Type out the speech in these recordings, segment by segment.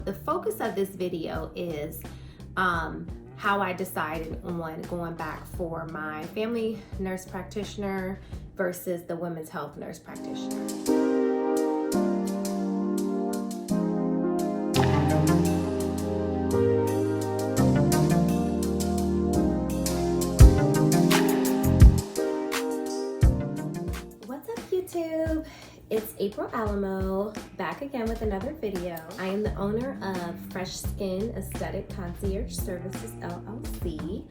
The focus of this video is how I decided on going back for my family nurse practitioner versus the women's health nurse practitioner. What's up, YouTube? It's April Alamo, back again with another video. I am the owner of Fresh Skin Aesthetic Concierge Services, LLC.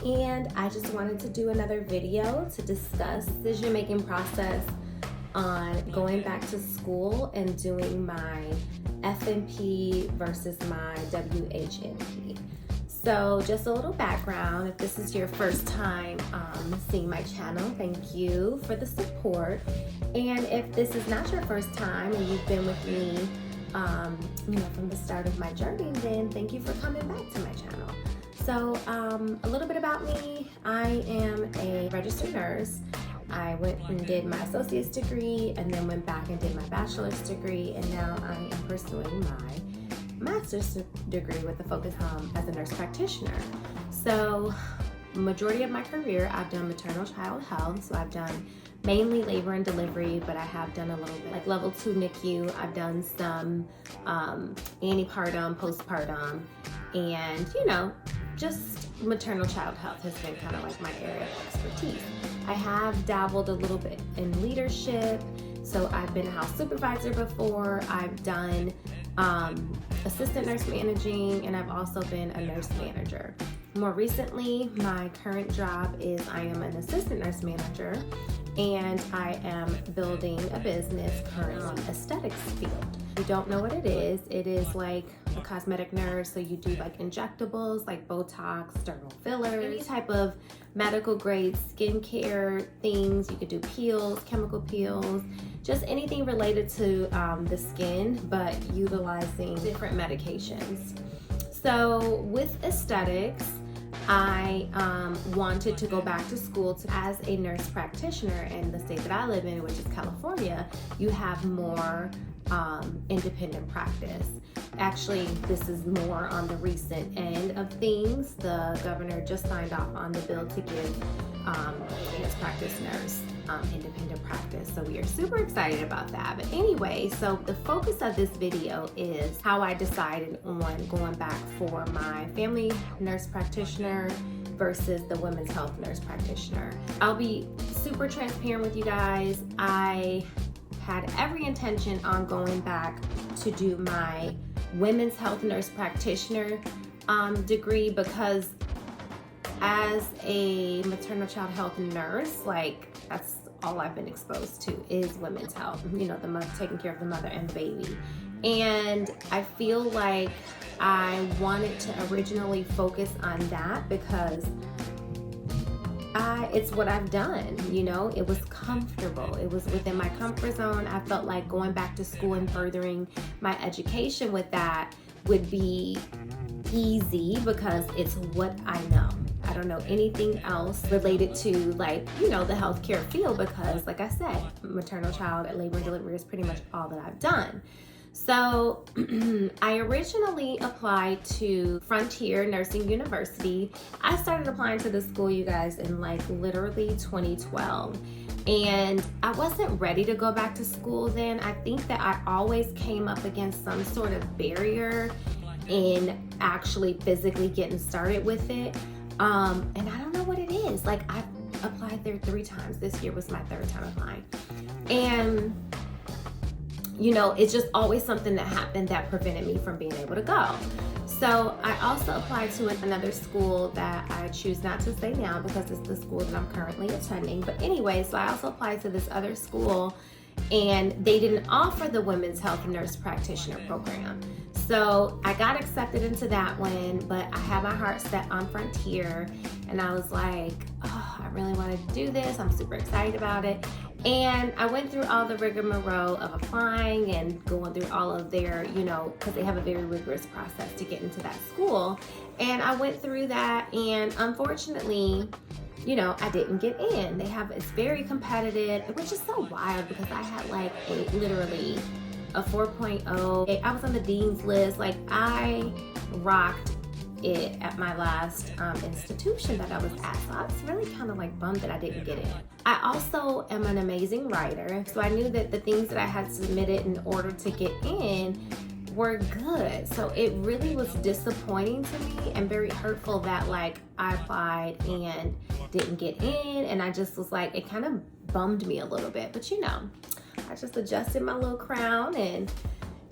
And I just wanted to do another video to discuss the decision-making process on going back to school and doing my FNP versus my WHNP. So just a little background, if this is your first time seeing my channel, thank you for the support. And if this is not your first time and you've been with me from the start of my journey, then thank you for coming back to my channel. So a little bit about me. I am a registered nurse. I went and did my associate's degree and then went back and did my bachelor's degree, and now I am pursuing my master's degree with a focus as a nurse practitioner. So majority of my career I've done maternal child health, so I've done mainly labor and delivery, but I have done a little bit like level 2 NICU. I've done some antepartum, postpartum, and just maternal child health has been kind of like my area of expertise. I have dabbled a little bit in leadership, so I've been a house supervisor before. I've done assistant nurse managing, and I've also been a nurse manager. More recently, my current job is I am an assistant nurse manager, and I am building a business currently in the aesthetics field. If you don't know what it is like a cosmetic nurse, so you do like injectables like Botox, dermal fillers, any type of medical grade skincare things. You could do peels, chemical peels, just anything related to the skin, but utilizing different medications. So with aesthetics, I wanted to go back to school as a nurse practitioner. In the state that I live in, which is California, you have more independent practice. Actually, this is more on the recent end of things. The governor just signed off on the bill to give nurse practice nurse independent practice, so we are super excited about that. But anyway, so the focus of this video is how I decided on going back for my family nurse practitioner versus the women's health nurse practitioner. I'll be super transparent with you guys. I had every intention on going back to do my women's health nurse practitioner degree, because as a maternal child health nurse, like that's all I've been exposed to is women's health, the mother, taking care of the mother and baby. And I feel like I wanted to originally focus on that because it's what I've done, it was comfortable. It was within my comfort zone. I felt like going back to school and furthering my education with that would be easy because it's what I know. I don't know anything else related to the healthcare field, because like I said, maternal child labor and delivery is pretty much all that I've done. So I originally applied to Frontier Nursing University. I started applying to this school, you guys, in literally 2012. And I wasn't ready to go back to school then. I think that I always came up against some sort of barrier in actually physically getting started with it. And I don't know what it is. I've applied there 3 times. This year was my 3rd time applying. And it's just always something that happened that prevented me from being able to go. So I also applied to another school that I choose not to say now because it's the school that I'm currently attending. But anyway, so I also applied to this other school, and they didn't offer the women's health nurse practitioner program. So I got accepted into that one, but I had my heart set on Frontier, and I was like, oh, I really wanted to do this. I'm super excited about it. And I went through all the rigmarole of applying and going through all of their, because they have a very rigorous process to get into that school. And I went through that, and unfortunately, I didn't get in. It's very competitive, which is so wild because I had literally a 4.0. I was on the dean's list. Like, I rocked it at my last institution that I was at. So I was really kind of like bummed that I didn't get in. I also am an amazing writer. So I knew that the things that I had submitted in order to get in were good. So it really was disappointing to me and very hurtful that like I applied and didn't get in. And I just was like, it kind of bummed me a little bit. But you know, I just adjusted my little crown and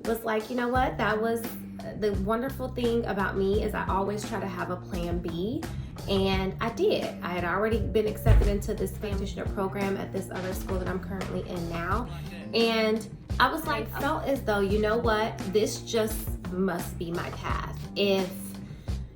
was like, you know what, that was the wonderful thing about me is I always try to have a plan B. And I did. I had already been accepted into this practitioner program at this other school that I'm currently in now. And I was like, felt as though, you know what, this just must be my path. If,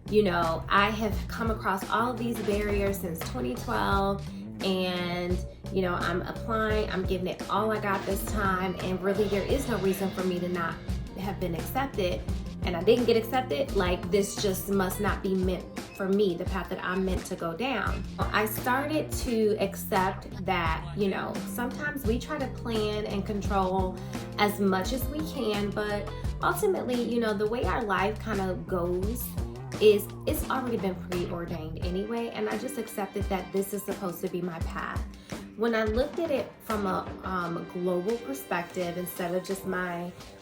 you know, I have come across all of these barriers since 2012 and, you know, I'm applying, I'm giving it all I got this time, and really there is no reason for me to not have been accepted, and I didn't get accepted, like this just must not be meant for me, the path that I'm meant to go down. I started to accept that, you know, sometimes we try to plan and control as much as we can, but ultimately, you know, the way our life kind of goes is it's already been preordained anyway, and I just accepted that this is supposed to be my path. When I looked at it from a global perspective, instead of just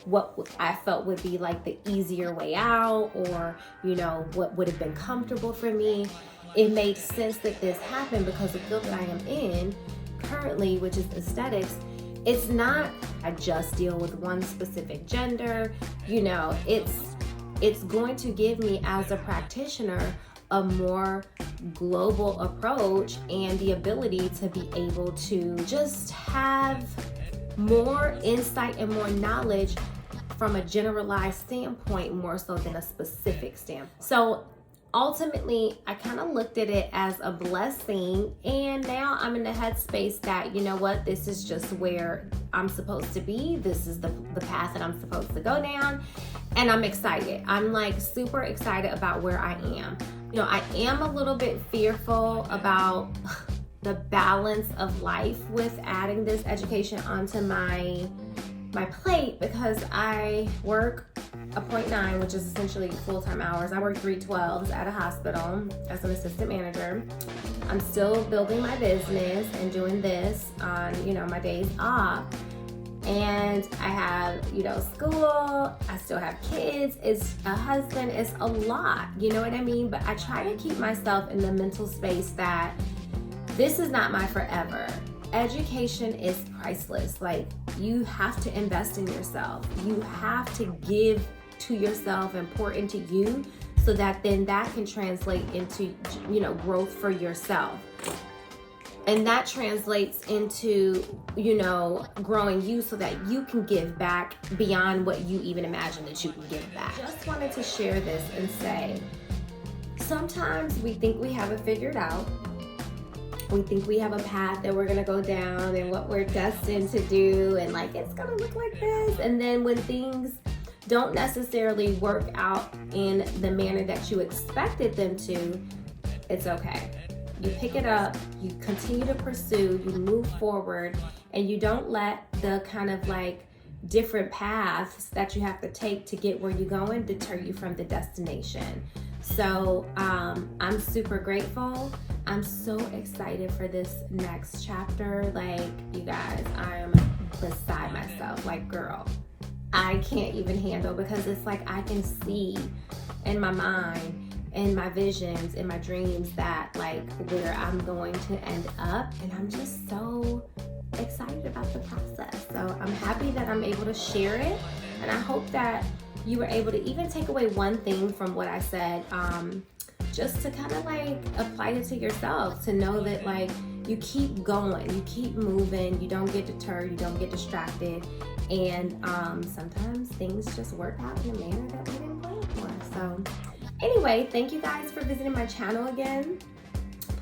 what I felt would be like the easier way out, or, you know, what would have been comfortable for me, it made sense that this happened because the field that I am in currently, which is aesthetics, it's not, I just deal with one specific gender, you know, it's going to give me as a practitioner a more global approach and the ability to be able to just have more insight and more knowledge from a generalized standpoint more so than a specific standpoint. So ultimately, I kind of looked at it as a blessing, and now I'm in the headspace that, you know what, this is just where I'm supposed to be. This is the path that I'm supposed to go down, and I'm excited. I'm like super excited about where I am. You know, I am a little bit fearful about the balance of life with adding this education onto my plate, because I work a 0.9, which is essentially full-time hours. I work 3/12s at a hospital as an assistant manager. I'm still building my business and doing this on, you know, my days off. And I have, you know, school, I still have kids, it's a husband, it's a lot, you know what I mean? But I try to keep myself in the mental space that this is not my forever. Education is priceless. Like, you have to invest in yourself. You have to give to yourself and pour into you, so that then that can translate into, you know, growth for yourself. And that translates into, you know, growing you so that you can give back beyond what you even imagine that you can give back. Just wanted to share this and say, sometimes we think we have it figured out. We think we have a path that we're gonna go down and what we're destined to do, and like it's gonna look like this. And then when things don't necessarily work out in the manner that you expected them to, it's okay. You pick it up, you continue to pursue, you move forward, and you don't let the kind of like different paths that you have to take to get where you're going deter you from the destination. So I'm super grateful. I'm so excited for this next chapter. Like, you guys, I'm beside myself. Like, girl, I can't even handle, because it's like I can see in my mind, in my visions, in my dreams, that like where I'm going to end up, and I'm just so excited about the process. So I'm happy that I'm able to share it, and I hope that you were able to even take away one thing from what I said, just to kind of like apply it to yourself, to know that like you keep going, you keep moving, you don't get deterred, you don't get distracted, and sometimes things just work out in a manner that we didn't plan for. So anyway, thank you guys for visiting my channel again.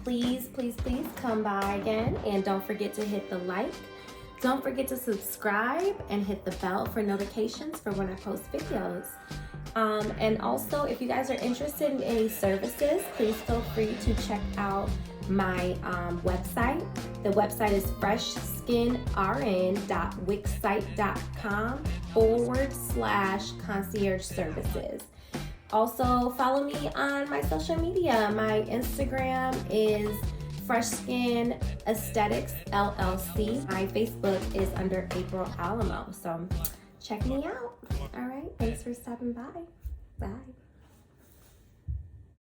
Please, please, please come by again, and don't forget to hit the like. Don't forget to subscribe and hit the bell for notifications for when I post videos. And also, if you guys are interested in any services, please feel free to check out my website. The website is freshskinrn.wixsite.com/concierge services. Also, follow me on my social media. My Instagram is Fresh Skin Aesthetics LLC. My Facebook is under April Alamo. So check me out. All right. Thanks for stopping by. Bye.